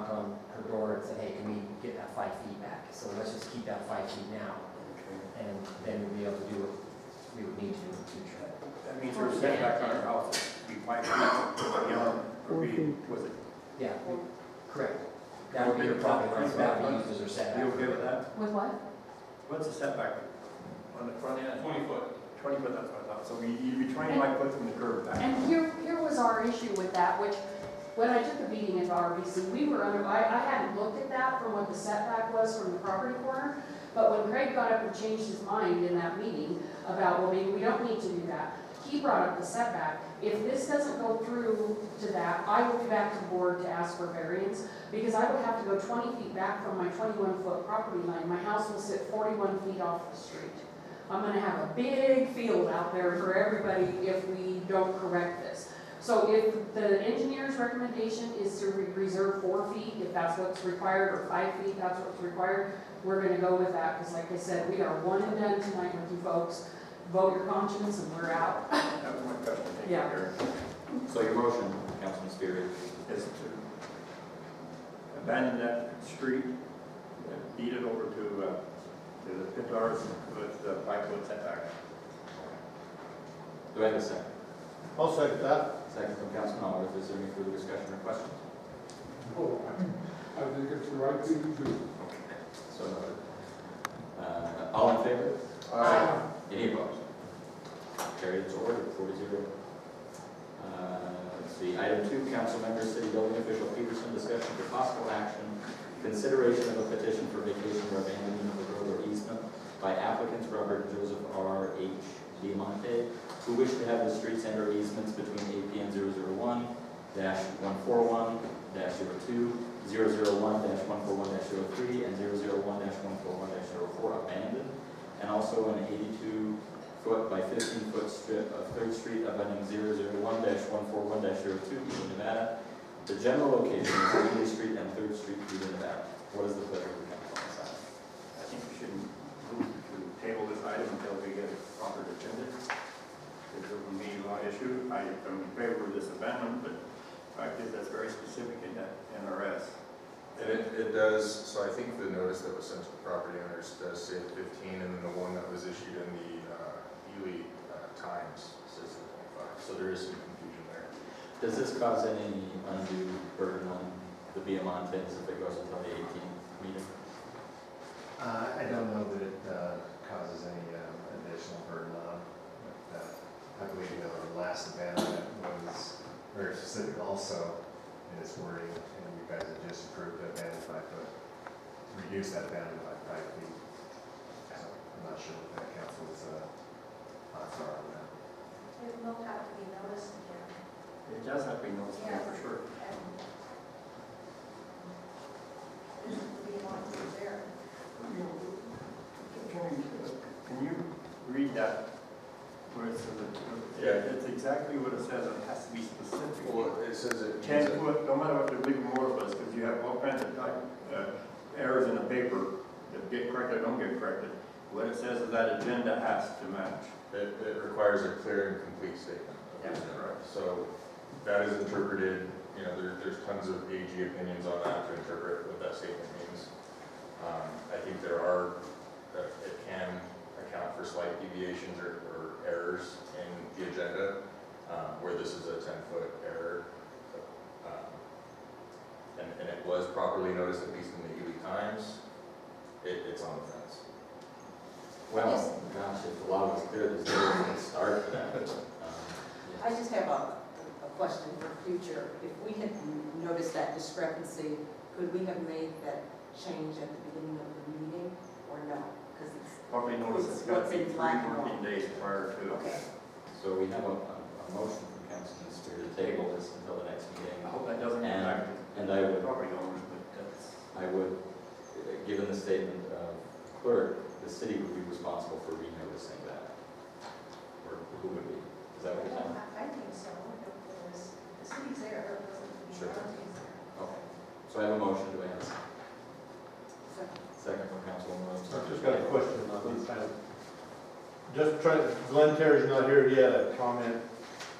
knock on her door and say, hey, can we get that 5 feet back? So let's just keep that 5 feet now, and then we'll be able to do what we would need to do in the future. That means her setback on her house would be 5 feet, would be, was it? Yeah, correct. That would be her property line, so that would be used as her Are setback. you okay with that? With what? What's the setback on the front end? 20 foot. 20 foot, that's what I thought. So you'd be 25 foot from the curb back. And here was our issue with that, which, when I took a meeting at RBC, we were under, I hadn't looked at that from what the setback was from the property corner, but when Craig got up and changed his mind in that meeting about, well, maybe we don't need to do that, he brought up the setback. If this doesn't go through to that, I will be back to the board to ask for variance, because I would have to go 20 feet back from my 21-foot property line. My house will sit 41 feet off the street. I'm gonna have a big field out there for everybody if we don't correct this. So if the engineer's recommendation is to reserve 4 feet, if that's what's required, or 5 feet, that's what's required, we're gonna go with that, because like I said, we are one and done tonight with you folks. Vote your conscience and we're out. That was my question. Thank you, Yeah. Eric. So your motion, Councilman Spear, Is to abandon that street, deed it over to the Pittlars with the 5 foot setback. do I have a second? I'll second that. Second from Councilman Oliver. Is there any further discussion or questions? Oh, I think it's the right thing to do. So noted. All in favor? Aye. Any opposed? Carried, it's ordered, 4-0. Let's see, item 2, council member, city building official Peterson, discussion for possible action, consideration of a petition for vacation or abandonment of a road or easement by applicants Robert and Joseph R. H. Diamante, who wish to have the streets and or easements between APN 001-141-02, 001-141-03, and 001-141-04 abandoned, and also an 82-foot by 15-foot strip of 3rd Street abutting 001-141-02, Eden, Nevada. The general location is Ridley Street and 3rd Street, Eden, Nevada. What is the pleasure of the council on this item? I think we should move to table this item until we get a proper agenda. If there will be a law issue, I am in favor of this amendment, but the fact is that's very specific in that NRS. And it does, so I think the notice that was sent to the property owners does say 15, and then the one that was issued in the Ely Times says 25. So there is some confusion there. Does this cause any undue burden on the Diamantes if it goes until the 18th meeting? I don't know that it causes any additional burden on. But, I believe the last abandonment was very specific also in its wording, and you guys have just approved to abandon 5 foot, reduce that abandonment by 5 feet. So I'm not sure what that council's thoughts are on that. It will have to be noticed again. It does have to be noticed, yeah, for sure. This is to be one who's there. Can you read that? Where it says Yeah. It's exactly what it says, and it has to be specific. Well, it says it 10 means foot, no matter what the big more was, because you have all kinds of errors in the paper that get corrected, don't get corrected. What it says is that agenda has to match. it requires a clear and complete statement. Yeah. Right. So that is interpreted, you know, there's tons of AG opinions on that to interpret what that statement means. I think there are, it can account for slight deviations or errors in the agenda, where this is a 10-foot error. And it was properly noticed, at least in the Ely Times. It's on the fence. Well, gosh, if the law was clear, there's no good start for that. I just have a question for future. If we had noticed that discrepancy, could we have made that change at the beginning of the meeting or no? Because it's, Probably notice it's got to be 3 black and working days prior to. okay. So we have a motion from Councilman Spear to table this until the next meeting. I hope that doesn't And- impact And I would, property owners, but that's. given the statement of clerk, the city would be responsible for renoticing that. Or who would be? Is that what you're saying? I think so. The city's there, it doesn't mean Sure. the county's there. Okay. So I have a motion, do I have a second? So- Second from Councilwoman Williams. I've just got a question on this item. Just trying, Glenn Terry's not here yet, a comment,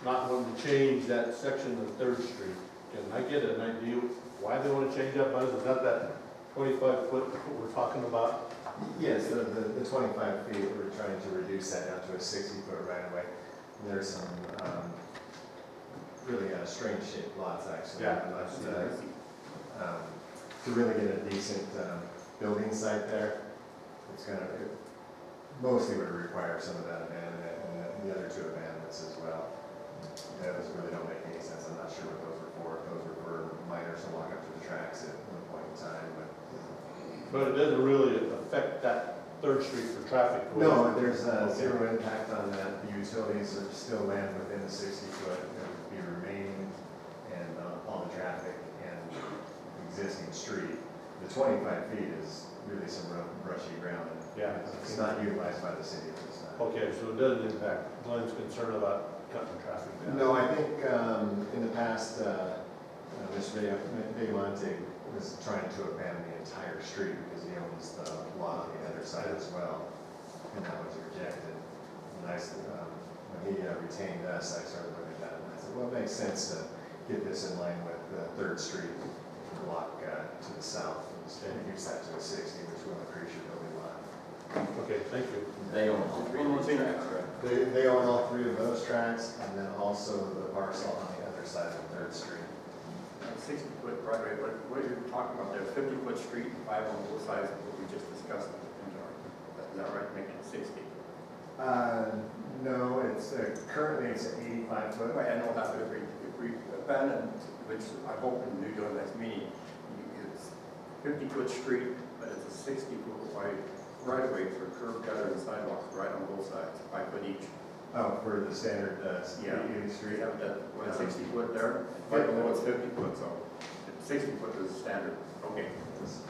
not wanting to change that section of 3rd Street. Can I get an idea why they wanna change that, Buzz? Is that 25 foot that we're talking about? Yes, the 25 feet, we're trying to reduce that down to a 60-foot right-of-way. There's some really strange shaped lots, actually. Yeah. To really get a decent building site there, it's gonna, it mostly would require some of that abandonment and the other two abandonments as well. Those really don't make any sense. I'm not sure what those were for. If those were for miners to walk up to the tracks at one point in time, but. But it doesn't really affect that Third Street for traffic. No, there's Okay. zero impact on that. The utilities are still land within the 60-foot, it would be remaining, and all the traffic and existing street. The 25 feet is really some rough, brushy ground. And Yeah. It's not utilized by the city at this time. Okay, so it doesn't impact Glenn's concern about cutting traffic down? No, I think in the past, Mr. Vigamonte was trying to abandon the entire street because he owns the lot on the other side as well, and that was rejected. And when he retained us, I started looking at that, and I said, well, it makes sense to get this in line with Third Street block to the south, and use that to a 60, which will increase your building lot. Okay, thank you. They own all three of these tracks, right? They own all three of those tracks, and then also the parcel on the other side of Third Street. 60-foot right away, what you're talking about there, 50-foot street, 5 on both sides of what we just discussed. Is that right, making it 60? No, it's, currently it's 85 foot. Right, I know that, but if we abandon, which I hope in New York next meeting, it's 50-foot street, but it's a 60-foot wide right away for curb gutter and sidewalks right on both sides, 5 foot each. Oh, for the standard, Yeah. 80 street? Yeah, that, well, 60 foot there, right below it's 50 foot, so 60 foot is standard, okay.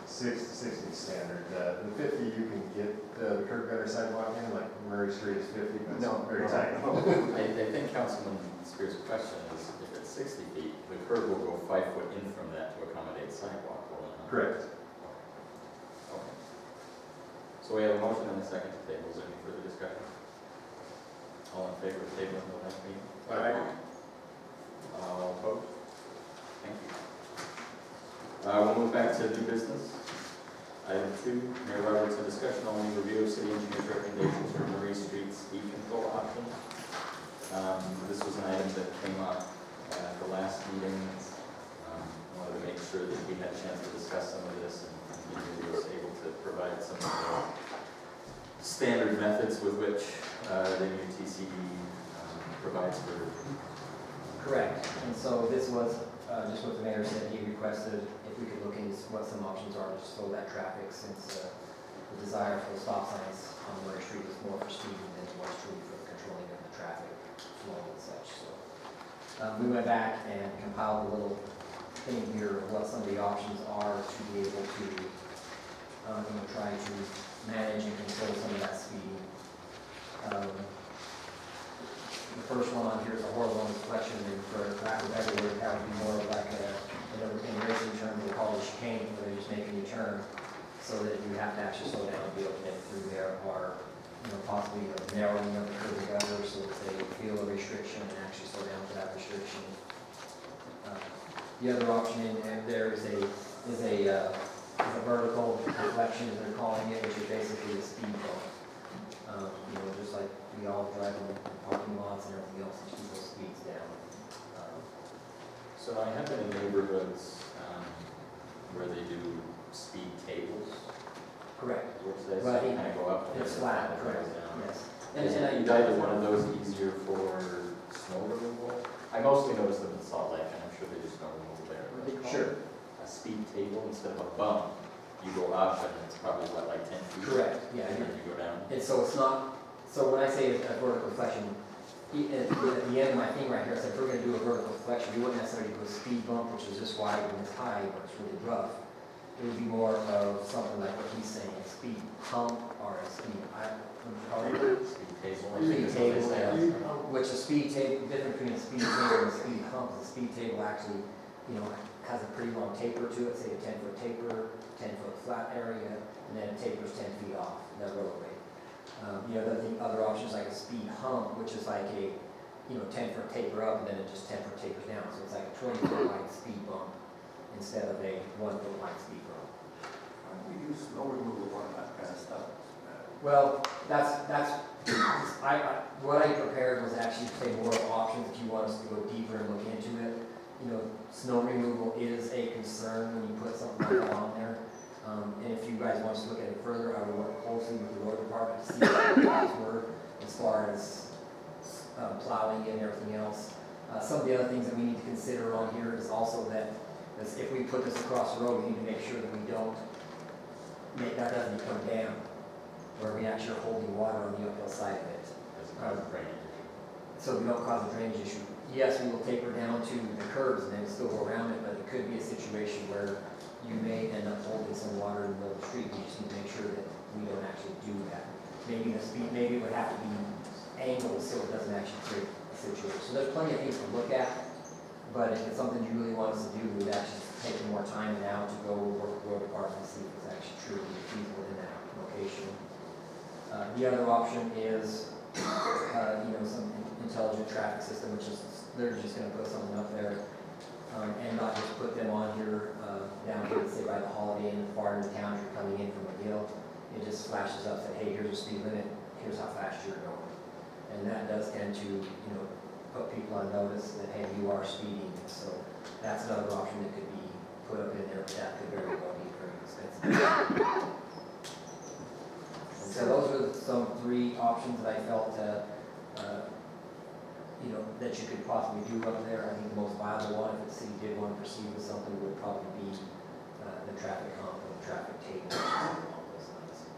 60 standard. The 50 you can get the curb gutter sidewalk in, like Murray Street is 50, but it's very tight. I think Councilman Spear's question is, if it's 60 feet, the curb will go 5 foot in from that to accommodate sidewalk, will it not? Correct. Okay. So we have a motion and a second to table. Is there any further discussion? All in favor of tabling the next meeting? All opposed? Thank you. We'll move back to new business. Item 2, Mayor Roberts, a discussion on the review of city engineer's recommendations for Murray Street speed control options. This was an item that came up at the last meeting. Wanted to make sure that we had a chance to discuss some of this, and he was able to provide some of the standard methods with which the new TCD provides for. Correct, and so this was just what the mayor said, he requested if we could look into what some options are to slow that traffic, since the desire for the stop signs on Murray Street is more for speeding than it was truly for controlling of the traffic flow and such, so. We went back and compiled a little thing here of what some of the options are to be able to, try to manage and control some of that speeding. The first one on here is a horizontal deflection, and for lack of a better word, that would be more of like in racing terms, they call it a chicane, where they're just making you turn, so that you have to actually slow down and be able to get through there, or, possibly narrowing of the curb and gutter, so that they feel a restriction and actually slow down for that restriction. The other option in there is a vertical deflection, as they're calling it, which is basically a speed bump. Just like we all drive in parking lots and everything else, to keep those speeds down. So I have been in neighborhoods where they do speed tables, Correct. which they Right. kind of go up. It's flat, and correct, down. yes. Is either one of those easier for snow removal? I mostly notice them in Salt Lake, and I'm sure they do snow removal there. but Sure. A speed table instead of a bump, you go up and it's probably like 10 feet. Correct, yeah. And then you go down. And so it's not, so when I say a vertical deflection, at the end of my thing right here, I said if we're gonna do a vertical deflection, we wouldn't necessarily do a speed bump, which is this wide and this high, where it's really rough. It would be more of something like what he's saying, a speed hump or a speed, Speed table. I think speed is what they table, say. which a speed table, the difference between a speed table and a speed hump, the speed table actually, has a pretty long taper to it, say a 10-foot taper, 10-foot flat area, and then it tapers 10 feet off the roadway. The other option is like a speed hump, which is like a, 10-foot taper up, and then it just 10-foot tapers down, so it's like a 20-foot wide speed bump. instead of a 1 foot wide speed road. Why don't we use snow removal on that kind of stuff? Well, what I prepared was actually say more options if you want us to go deeper and look into it. You know, snow removal is a concern when you put something like that on there. And if you guys want us to look at it further, I would work closely with the road department to see what the plans were as far as plowing and everything else. Some of the other things that we need to consider on here is also that if we put this across the road, we need to make sure that we don't that doesn't become dam, where we actually are holding water on the uphill side of it. So we don't cause a drainage issue. Yes, we will taper down to the curves and then still go around it, but it could be a situation where you may end up holding some water in the middle of the street. We just need to make sure that we don't actually do that. Maybe it would have to be angled so it doesn't actually create a situation. So there's plenty of things to look at, but if it's something you really want us to do, we would actually take more time now to go work with the road department and see if it's actually true and feasible in that location. The other option is, some intelligent traffic system, which is they're just going to put something up there and not just put them on here down here, say by the Holiday Inn, far in the town, you're coming in from McGill. It just flashes up that, hey, here's a speed limit, here's how fast you're going. And that does tend to, put people on notice that, hey, you are speeding. So that's another option that could be put up in there, but that could very well be very expensive. And so those are some 3 options that I felt, that you could possibly do up there. I think the most viable one, if the city did want to proceed with something, would probably be the traffic hump or the traffic table along those lines.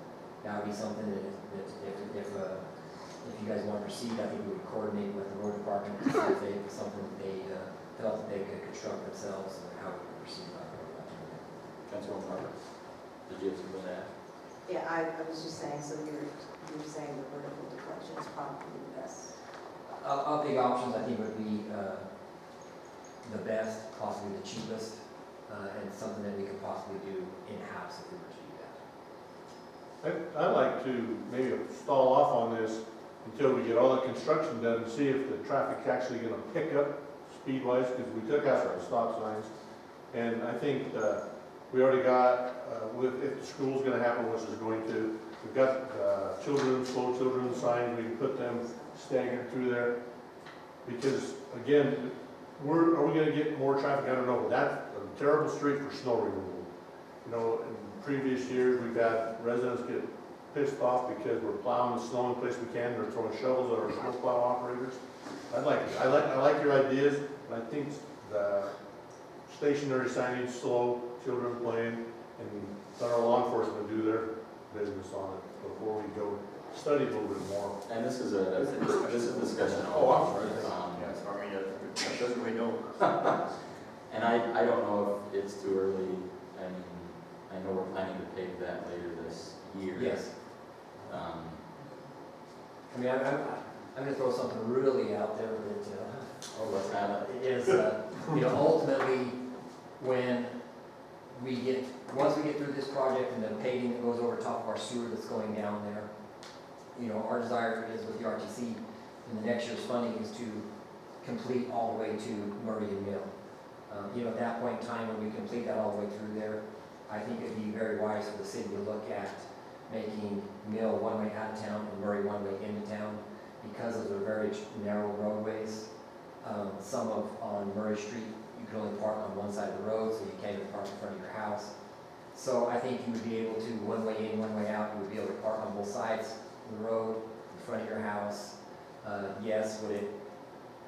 That would be something that if you guys want to proceed, I think we would coordinate with the road department to see if they, something that they felt that they could construct themselves and how we could proceed about that. Councilwoman Margaret, did you have something to add? Yeah, I was just saying, so you're saying the vertical deflection is probably the best. Of the options, I think would be the best, possibly the cheapest, and something that we could possibly do in-house if we were to do that. I'd like to maybe stall off on this until we get all the construction done and see if the traffic's actually gonna pick up speed-wise, because we took out the stop signs. And I think we already got, if the school's gonna happen, which is going to, we've got slow children signs, we can put them staggered through there. Because again, are we gonna get more traffic? I don't know, but that's a terrible street for snow removal. In previous years, we've had residents get pissed off because we're plowing the snow in place we can, they're throwing shovels at our snow plow operators. I like your ideas, and I think the stationary signage, slow, children playing, and let our law enforcement do their business on it before we go study a little bit more. And this is a discussion. Oh, I'm sorry. Yes, I mean, that doesn't really know. And I don't know if it's too early. I mean, I know we're planning to pave that later this year. Yes. I mean, I'm going to throw something really out there that Let's have it. is, ultimately, once we get through this project and the paving that goes over top of our sewer that's going down there, our desire is with the RTC in the next year's funding is to complete all the way to Murray and Mill. At that point in time, when we complete that all the way through there, I think it'd be very wise for the city to look at making Mill one way out of town and Murray one way into town, because of the very narrow roadways. On Murray Street, you can only park on one side of the road, so you can't even park in front of your house. So I think you would be able to, one way in, one way out, you would be able to park on both sides of the road, in front of your house. Yes, would it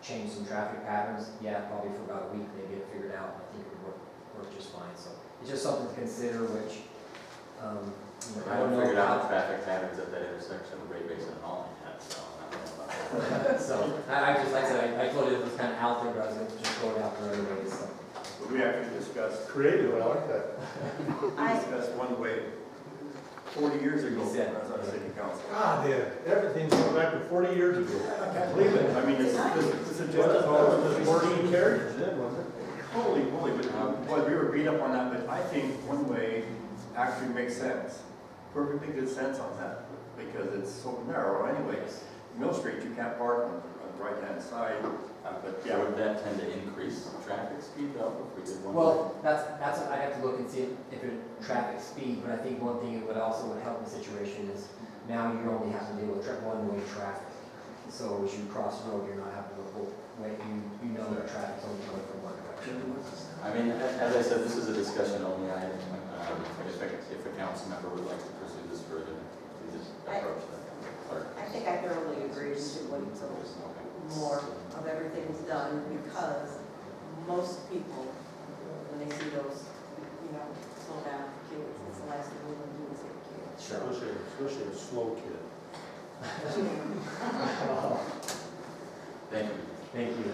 change some traffic patterns? Yeah, probably for about a week, they get it figured out, and I think it would work just fine. So it's just something to consider, which, I don't know figured out how. the traffic patterns at that intersection of Great Basin and Allen yet, so I don't know about that. So, I just, like I said, I told you it was kind of out there, but I was going to just throw it out there anyways, so. But we actually discussed, Creative, I like that. one way 40 years ago when Said. I was on city council. God, yeah, everything's going back to 40 years ago. I can't believe it. I mean, this is just Just as well as just 14 carriages then, wasn't it? Holy moly, but we were beat up on that, but I think one way actually makes sense. Perfectly good sense on that, because it's so narrow anyways. Mill Street, you can't park on the right-hand side, But Yeah, yeah, would that tend to increase traffic speed though, if we did one? Well, that's what I'd have to look and see if it traffic speed, but I think one thing it would also would help the situation is now you only have to deal with one-way traffic. So as you cross the road, you're not having to go, wait, you know that traffic's only going from one direction. I mean, as I said, this is a discussion only item. If a council member would like to pursue this further, please approach that. Clerk. I think I thoroughly agree with you when more of everything's done, because most people, when they see those, slow down for kids, it's the last thing we want to do is hit kids. Sure. Especially a slow kid. Thank you. Thank you.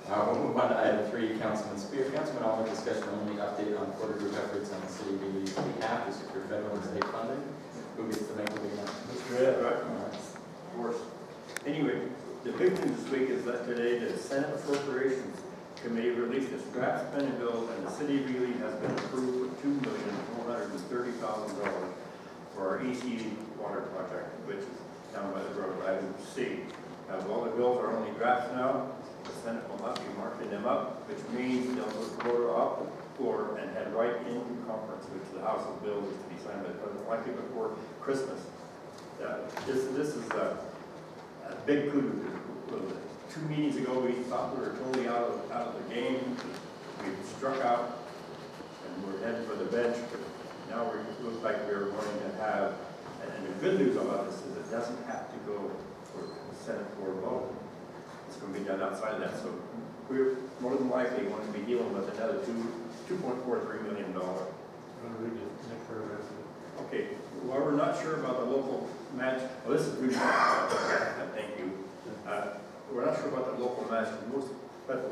We'll move on to item 3, Councilman Spear. Councilman, all discussion only, update on Porter Group efforts on the city BD's behalf to secure federal and state funding. Who gets to make the big announcement? Mr. Ed. right, of course. Anyway, the big news this week is that today the Senate Appropriations Committee released its draft spending bill, and the city really has been approved for $2,430,000 for our EC water project, which is down by the road, item C. Now, all the bills are only drafts now. The Senate will not be marking them up, which means they'll go off the floor and head right into conference, which the House of Bills is to be signed by the President likely before Christmas. This is a big coup. 2 meetings ago, we thought we were totally out of the game. We struck out and we're heading for the bench, but now it looks like we're going to have, and the good news about this is it doesn't have to go for the Senate for a vote. It's going to be done outside of that, so we're more than likely going to be dealing with another $2.43 million. Okay, well, we're not sure about the local match. Well, this is good. Thank you. We're not sure about the local match. Most federal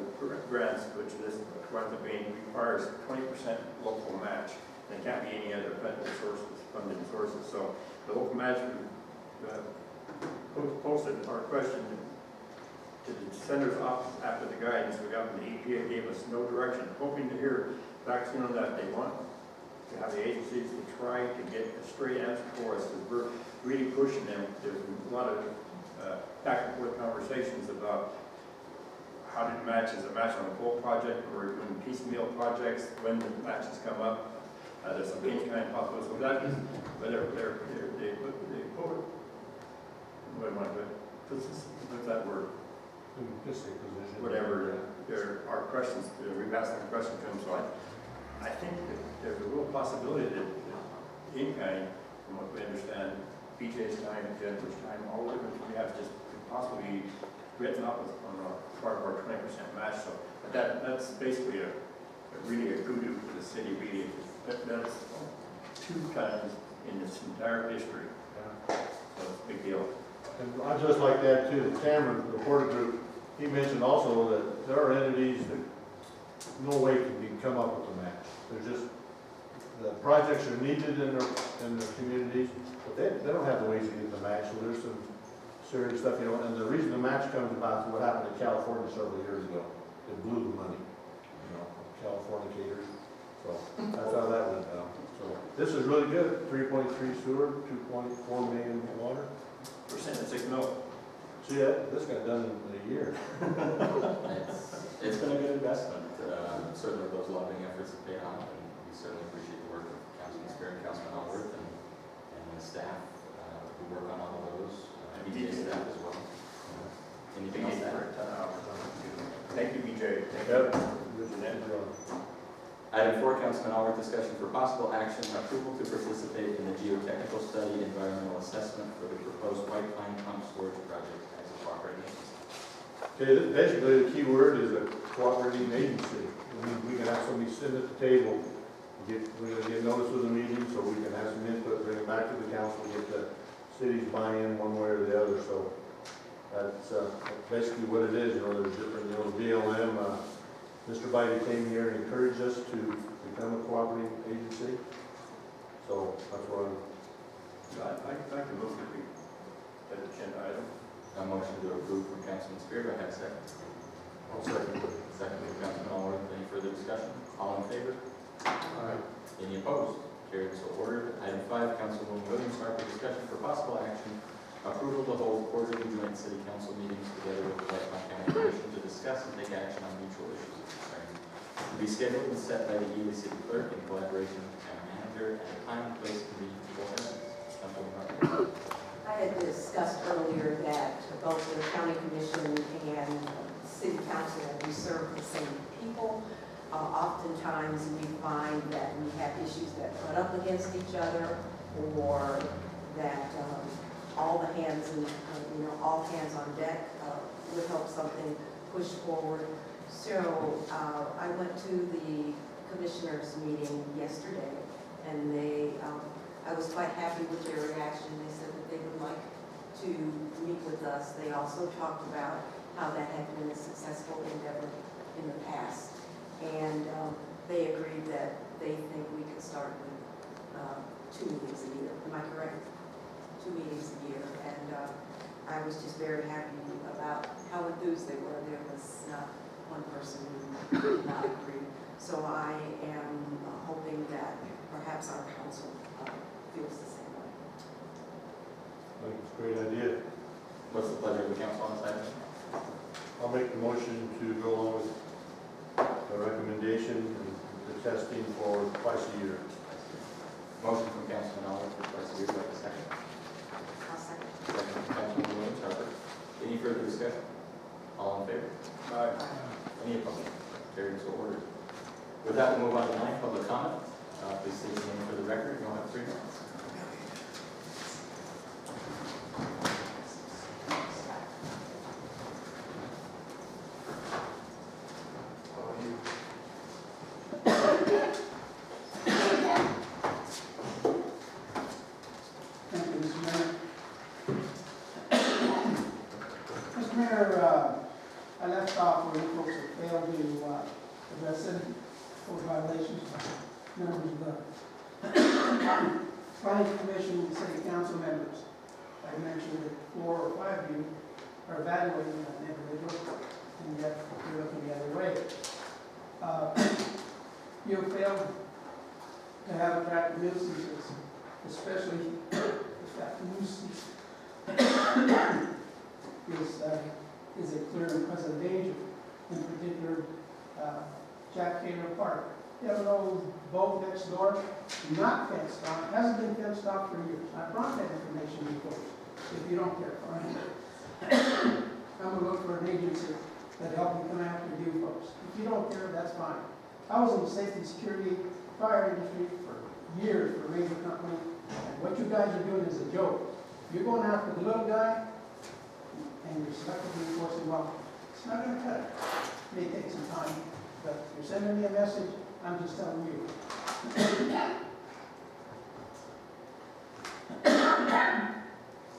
grants, which this one requires 20% local match. And it can't be any other federal sources, funding sources. So the local match, we posted our question to the senator's office after the guidance we got from the EPA gave us no direction, hoping to hear back soon on that. They want to have the agencies to try to get a straight answer for us, because we're really pushing them. There's a lot of back and forth conversations about how to match. Is a match on a full project, or we're doing piecemeal projects when the matches come up. There's some in-kind possible. So that is, but they put what am I doing? What's that word? Whatever. There are questions. We've asked them questions to them. So I think that there's a real possibility that in-kind, from what we understand, BJ's time and Jennifer's time, all of it we have just could possibly be written up on part of our 20% match. So, but that's basically really a kudu for the city. Really, that's 2 times in its entire history. So it's a big deal. And I just like that too. Cameron, the Porter Group, he mentioned also that there are entities that no way can come up with a match. There's just, the projects are needed in their communities, but they don't have the ways to get the match. So there's some serious stuff, and the reason the match comes about is what happened in California several years ago. It blew the money, California caters. So that's how that went down. So this is really good. 3.3 sewer, 2.4 million water. Percent at 6 mil. See that? This got done in a year. It's been a good investment. Certainly those lobbying efforts have paid off, and we certainly appreciate the work of Councilman Spear and Councilman Allworth and the staff who work on all of those, BJ staff as well. Anything else to add? Thank you, BJ. Thank Yep. you. Item 4, Councilman Allworth, discussion for possible action, approval to participate in the geotechnical study environmental assessment for the proposed White Pine Pump Storage Project as a cooperating agency. Okay, basically the key word is a cooperating agency. We can have somebody sit at the table, we're gonna get notice of the meeting, so we can have some input, bring it back to the council, get the city's buy-in one way or the other. So that's basically what it is. There's different, BLM, Mr. Biden came here and encouraged us to become a cooperating agency. So that's what I'd like to move to that agenda item. A motion to approve from Councilman Spear. Do I have a second? I'll second. Second from Councilman Allworth. Any further discussion? All in favor? All right. Any opposed? Carried, so ordered. Item 5, Councilwoman Williams, Harper, discussion for possible action, Approval to hold quarterly joint city council meetings together with the Lehigh County Commission to discuss and take action on mutual issues of concern. To be scheduled and set by the Ely City Clerk in collaboration with the town manager at a time and place convenient for both ends. Councilwoman Harper. I had discussed earlier that both the county commission and city council, we serve the same people. Oftentimes, we find that we have issues that butt up against each other, or that all the hands and, all hands on deck would help something push forward. So I went to the commissioners meeting yesterday, and I was quite happy with their reaction. They said that they would like to meet with us. They also talked about how that had been a successful endeavor in the past. And they agreed that they think we could start with 2 meetings a year. Am I correct? 2 meetings a year. And I was just very happy about how enthused they were. There was not one person who did not agree. So I am hoping that perhaps our council feels the same way. I think it's a great idea. What's the pleasure of the council on this item? I'll make the motion to go along with the recommendation and the testing for twice a year. Motion from Councilman Oliver for twice a year, do I have a second? I'll second. Second from Councilman Williams. Harper. Any further discussion? All in favor? Any opposed? Carried, so ordered. With that, we'll move on to 9, public comment. Please state your name for the record. You'll have 3 minutes. Thank you, Mr. Mayor. Mr. Mayor, I left off where you folks have failed to address city code violations by members of the planning commission and city council members. I mentioned that 4 or 5 of you are evaluating an individual, and yet you're looking the other way. You failed to have attractive nuisances, especially if that nuisance is a clear and present danger. In particular, Jack Taylor Park. You have an old boat next door, not fenced on, hasn't been fenced off for years. I brought that information to you folks, if you don't care, fine. I'm gonna look for an agency that help me come after you folks. If you don't care, that's fine. I was in the safety, security, fire industry for years for a major company, and what you guys are doing is a joke. You're going after the little guy, and you're stuck with enforcing law. It's not gonna cut it. May take some time, but you're sending me a message, I'm just telling you.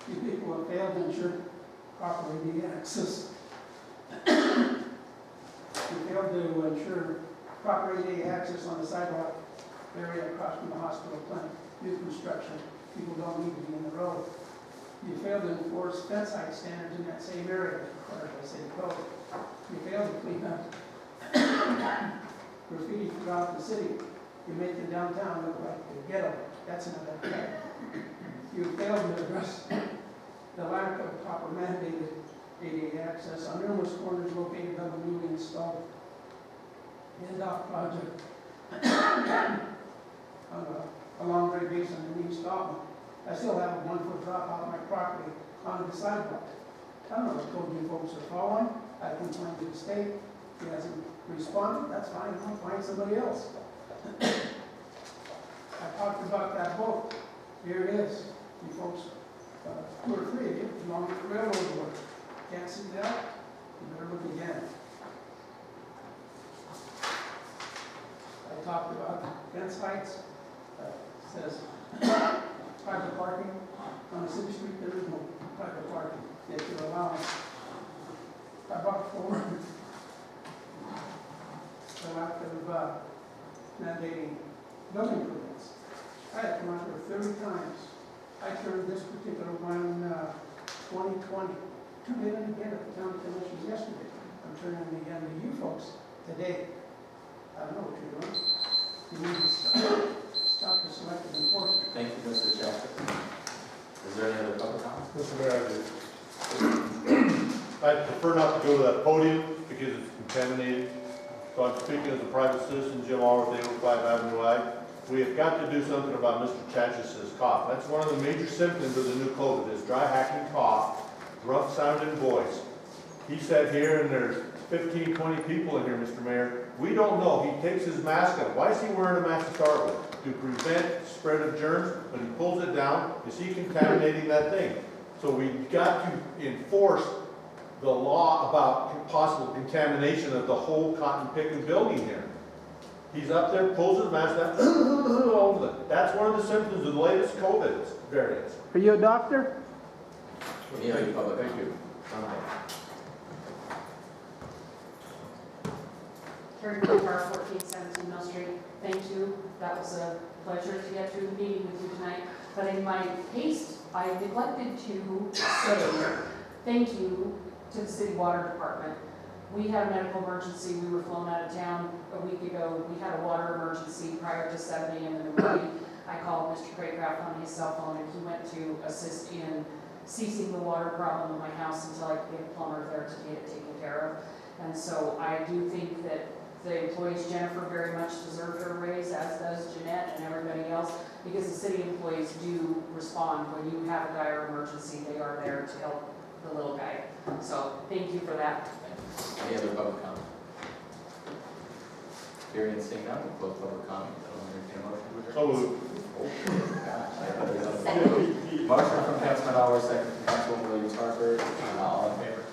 You people have failed to ensure proper ADA access. You failed to ensure proper ADA access on the sidewalk area across from the hospital clinic. New construction, people don't need to be in the road. You failed to enforce fence height standards in that same area required by city code. You failed to clean up graffiti throughout the city. You make the downtown look like the ghetto. That's another thing. You failed to address the lack of proper mandated ADA access on numerous corners located on the newly installed end-off project along Great Basin and East Dalton. I still have a 1-foot drop out of my property onto the sidewalk. I don't know what code you folks are following. I complained to the state. He hasn't responded. That's fine. I'll find somebody else. I talked about that boat. Here it is. You folks, 2 or 3 of you, along with the railroad work. Can't see that? You better look again. I talked about fence heights. Says private parking on a city street. There is no private parking that you're allowing. I brought forward the lack of mandating building permits. I had come out here 30 times. I turned this particular one 2020. Turned it in again at the county commission yesterday. I'm turning it again to you folks today. I don't know what you're doing. You need to stop the selective enforcement. Thank you, Mr. Chester. Is there any other public comment? Mr. Mayor, I'd prefer not to go to that podium because it's contaminated. So I'm speaking as a private citizen, Jim Allworth, 805 Avenue I. We have got to do something about Mr. Chachas's cough. That's one of the major symptoms of the new COVID, is dry hacking cough, rough sounding voice. He sat here and there's 15, 20 people in here, Mr. Mayor. We don't know. He takes his mask off. Why is he wearing a mask to start with? To prevent spread of germs. When he pulls it down, is he contaminating that thing? So we've got to enforce the law about possible contamination of the whole cotton picking building here. He's up there, pulls his mask down, all of it. That's one of the symptoms of the latest COVID variants. Are you a doctor? Any other public Thank you. comment? Carrie Cooper, 1417 Mill Street. Thank you. That was a pleasure to get through the meeting with you tonight. But in my haste, I neglected to say thank you to the city water department. We had a medical emergency. We were flown out of town a week ago. We had a water emergency prior to 7 a.m. in the morning. I called Mr. Craycraft on his cell phone, and he went to assist in ceasing the water problem in my house until I could get a plumber there to get it taken care of. And so I do think that the employees, Jennifer very much deserved her raise, as does Jeanette and everybody else, because the city employees do respond. When you have a dire emergency, they are there to help the little guy. So thank you for that. Any other public comment? Hearing and seeing none, we'll close public comment. I'll entertain a motion to adjourn. So moved. Motion from Councilman Aller, second from Councilwoman Williams Harper. All in favor?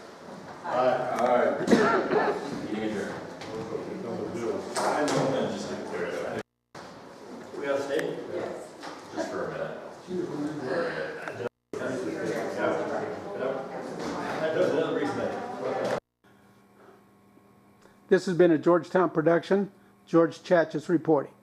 Aye. Meeting adjourned. We got to stay? Just for a minute. This has been a Georgetown production. George Chachas reporting.